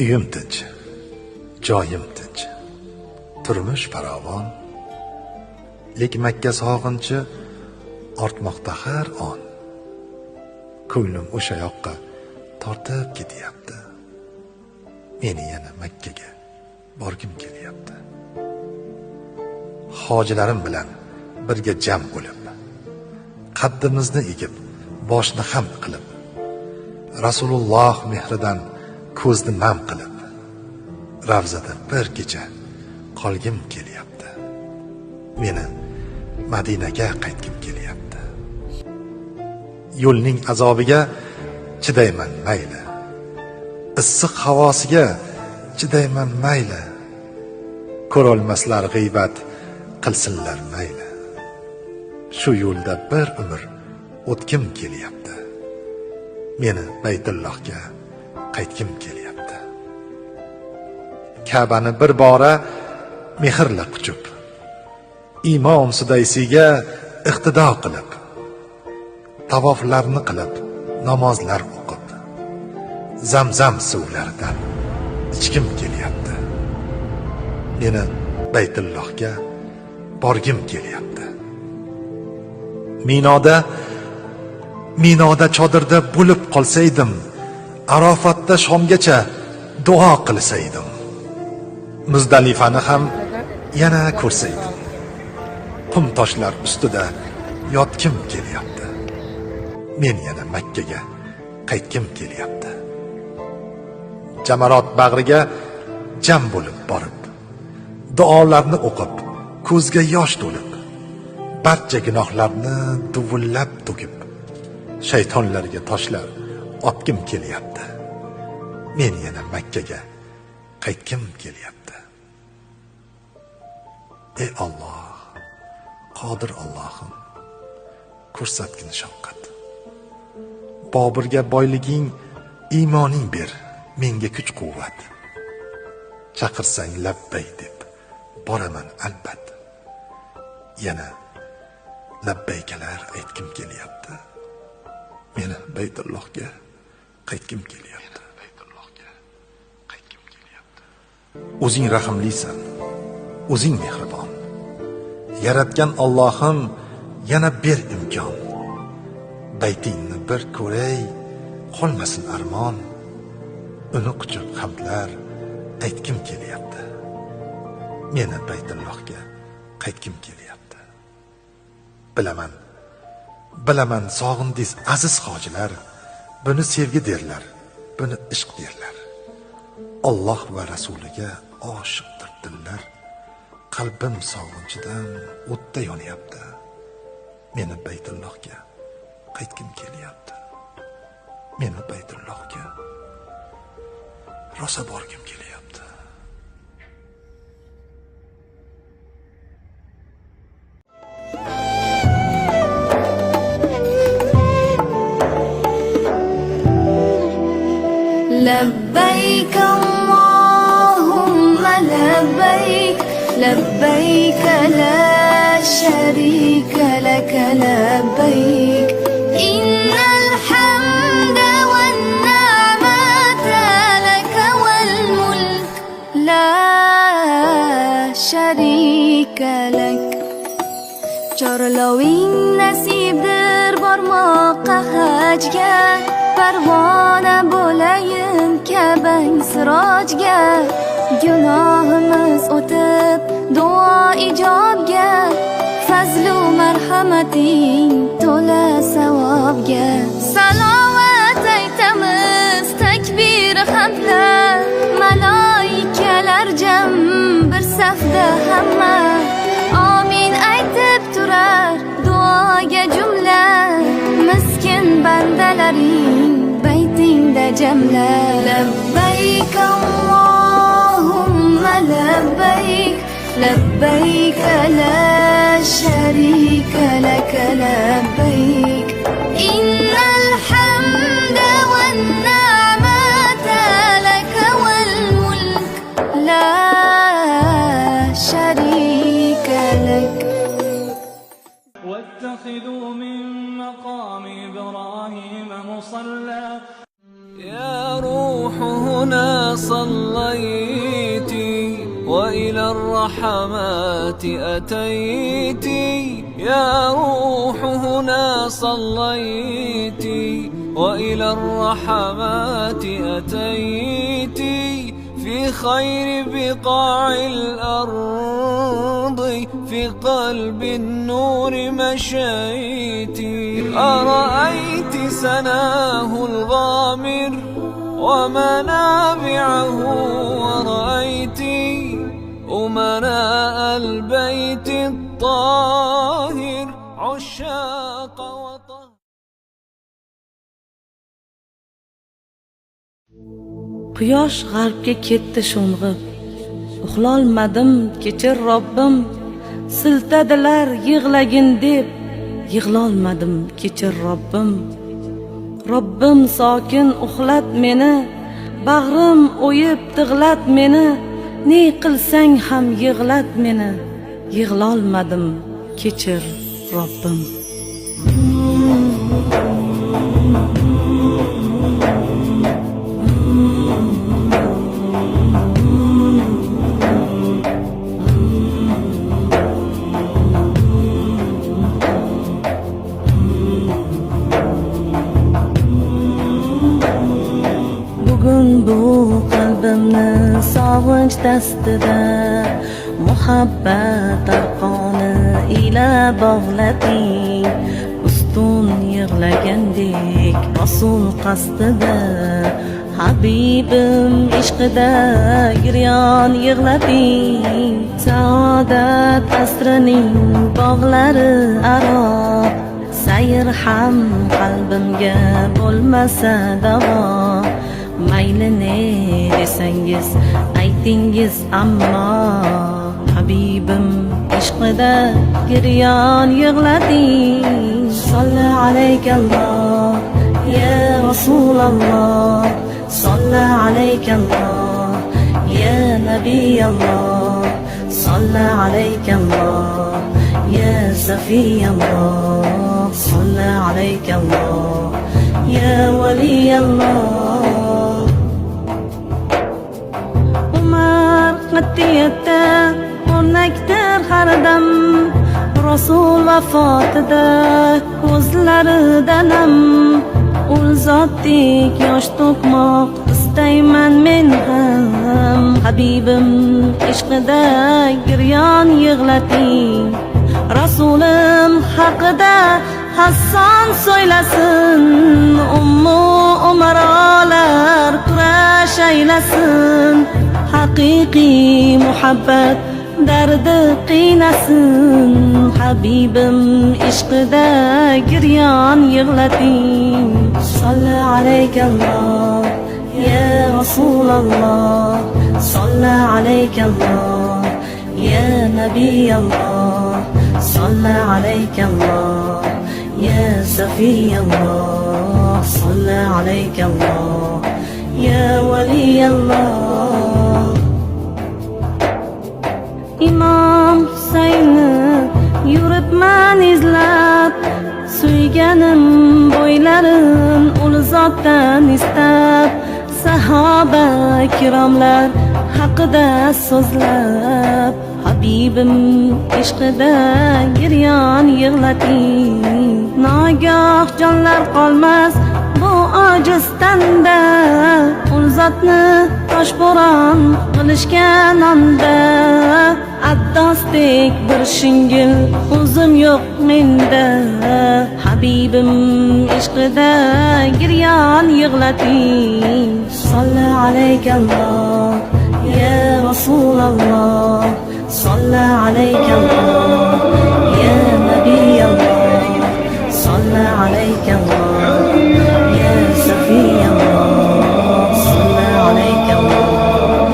Uyim tinch, joyim tinch, turmush farovon, lek Makka sog'inchi ortmoqda har on. Ko'nglim o'sha yoqqa tortib ketyapti. Meni yana Makkaga borgim kelyapti. Hojilarim bilan birga jam bo'lib, qaddimizni egib, boshni ham qilib, Rasululloh mehridan ko'zni nam qilib, Ravzada bir kecha qolgim kelyapti. Meni Madinaga qaytgim kelyapti. Yo'lning azobiga chidayman mayli, issiq havosiga chidayman mayli, ko'rolmaslar g'iybat qilsinlar mayli. Shu yo'lda bir umr o'tgim kelyapti. Meni Baytullohga qaytgim kelyapti. Ka'bani bir bora mehrla quchib, Imom Sudaysiga iqtido qilib, tavoflarni qilib, namozlar o'qib, Zamzam suvlaridan ichgim kelyapti. Meni Baytullohga borgim kelyapti. Minoda chodirda bo'lib qolsaydim, Arofatda shomgacha duo qilsaydim, Muzdalifani ham yana ko'rsaydim, qum toshlar ustida yotgim kelyapti. Men yana Makkaga qaytgim kelyapti. Jamarot bag'riga jam bo'lib borib, duolarni o'qib, ko'zga yosh to'lib, barcha gunohlarni duvullab to'kib, shaytonlarga toshlar otgim kelyapti. Men yana Makkaga qaytgim kelyapti. Ey Alloh, qodir Allohim, ko'rsatgin shafqat. Bobirga boyliging, iymoning ber, menga kuch-quvvat. Chaqirsang labbay deb boraman albat. Yana labbaykalar aytgim kelyapti. Meni Baytullohga qaytgim kelyapti. O'zing rahimlisan, o'zing mehribon. Yaratgan Allohim, yana ber imkon. Baytingni bir ko'ray, qolmasin armon. Uni quchib hamdlar aytgim kelyapti. Meni Baytullohga qaytgim kelyapti. Bilaman sog'indiz aziz hojilar, buni sevgi derlar, buni ishq derlar. Alloh va rasuliga oshiqdir dillar. Qalbim sog'inchidan o'tda yonyapti. Meni Baytullohga qaytgim kelyapti. Meni Baytullohga rosa borgim kelyapti. لبيك اللهم لبيك لبيك لا شريك لك لبيك إن الحمد والنعمة لك والملك لا شريك لك Chorloving nasibdir bormoqqa hajga, parvona bo'layin Ka'bang sirojga. Gunohimiz o'tib duo ijobga, fazlu marhamating to'la savobga. Salovat aytamiz takbir hamdlar, malaikalar jam bir safda hamma. Amin aytib turar duoga jumla, miskin bandalaring baytingda jamla. Labbayk Allahumma labbayk labbayk la sharika lak labbayk innal hamda wan ni'mata lak wal mulk la sharika lak. واتخذوا من مقام إبراهيم مصلى. يا روح هنا صليت وإلى الرحمات أتيت يا روح هنا صليت وإلى الرحمات أتيت في خير بقاع الأرض في قلب النور مشيت أرأيت سناه الغامر ومنابعه ورأيت أمناء البيت الطاهر عشاق وطهر. Quyosh g'arbga ketdi sho'ng'ib, uxlolmadim kechir Robbim, siltadilar yig'lagin deb, yig'lolmadim kechir Robbim. Robbim sokin uxlat meni, bag'rim o'yib tig'lat meni, ne qilsang ham yig'lat meni, yig'lolmadim kechir Robbim. Bugun bu qalbimni sog'inch dastida muhabbat arqoni ila bog'lading, ustun yig'lagandek Rasul qasdida, Habibim ishqida giryon yig'lading. Saodat asrining bog'lari aro, sayr ham qalbimga bo'lmasa davo. Mayli ne desangiz aytingiz, ammo Habibim ishqida giryon yig'lading. Salli alaykalloh ya Rasulalloh, salli alaykalloh ya Nabiyalloh, salli alaykalloh ya Safiyalloh, salli alaykalloh ya Waliyallah. Qat'iyatda o'rnakdir har dam, Rasul vafotida ko'zlarida nam. Ul zotdek yosh to'kmoq istayman men ham, Habibim ishqida giryon yig'lating. Rasulim haqida Hasson so'ylasin, ummu umarolar kurash aylasin. Haqiqiy muhabbat dardi qiynasin, Habibim ishqida giryon yig'lating. Salli alaykalloh ya Rasulalloh, salli alaykalloh ya Nabiyalloh, salli alaykalloh ya Safiyalloh, salli alaykalloh ya Waliyallah. İmam Husaynni yuribman izlab, suyganim bo'ylarin ul zotdan istab. Sahoba kiromlar haqida so'zlab, Habibim ishqida giryon yig'lating. Nogoh jonlar qolmas bu ojiz tanda, ul zotni toshbo'ron qilishgan onda. Addosdek bir shingil o'zim yo'q menda, Habibim ishqida giryon yig'lating. Salli alaykalloh ya Rasulalloh, salli alaykalloh ya Nabiyalloh, salli alaykalloh ya Safiyalloh, salli alaykalloh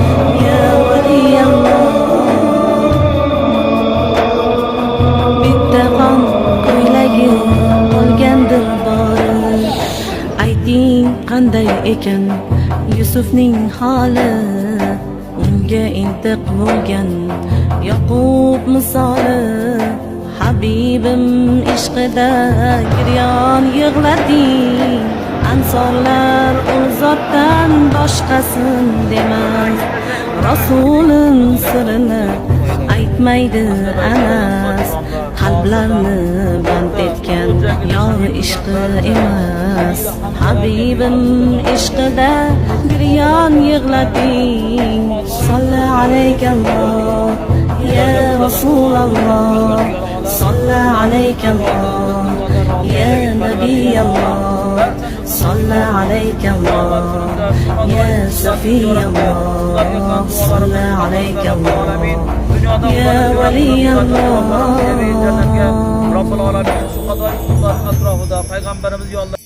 ya Waliyallah. Bitta qon ko'ylagi bo'lgandir bori, ayting qanday ekan Yusufning holi. Unga intiq bo'lgan Yoqub misoli, Habibim ishqida giryon yig'lating. Ansorlar u zotdan boshqasin demas, Rasulim sirini aytmaydi Anas. Qalblarni band etgan yor ishqi emas, Habibim ishqida giryon yig'lating. Salli alaykalloh ya Rasululloh, salli alaykalloh ya Nabiyalloh, salli alaykalloh ya Safiyalloh, salli alaykalloh ya Waliyalloh. Robbil alamin shu qadar atrofida payg'ambarimiz yo'llab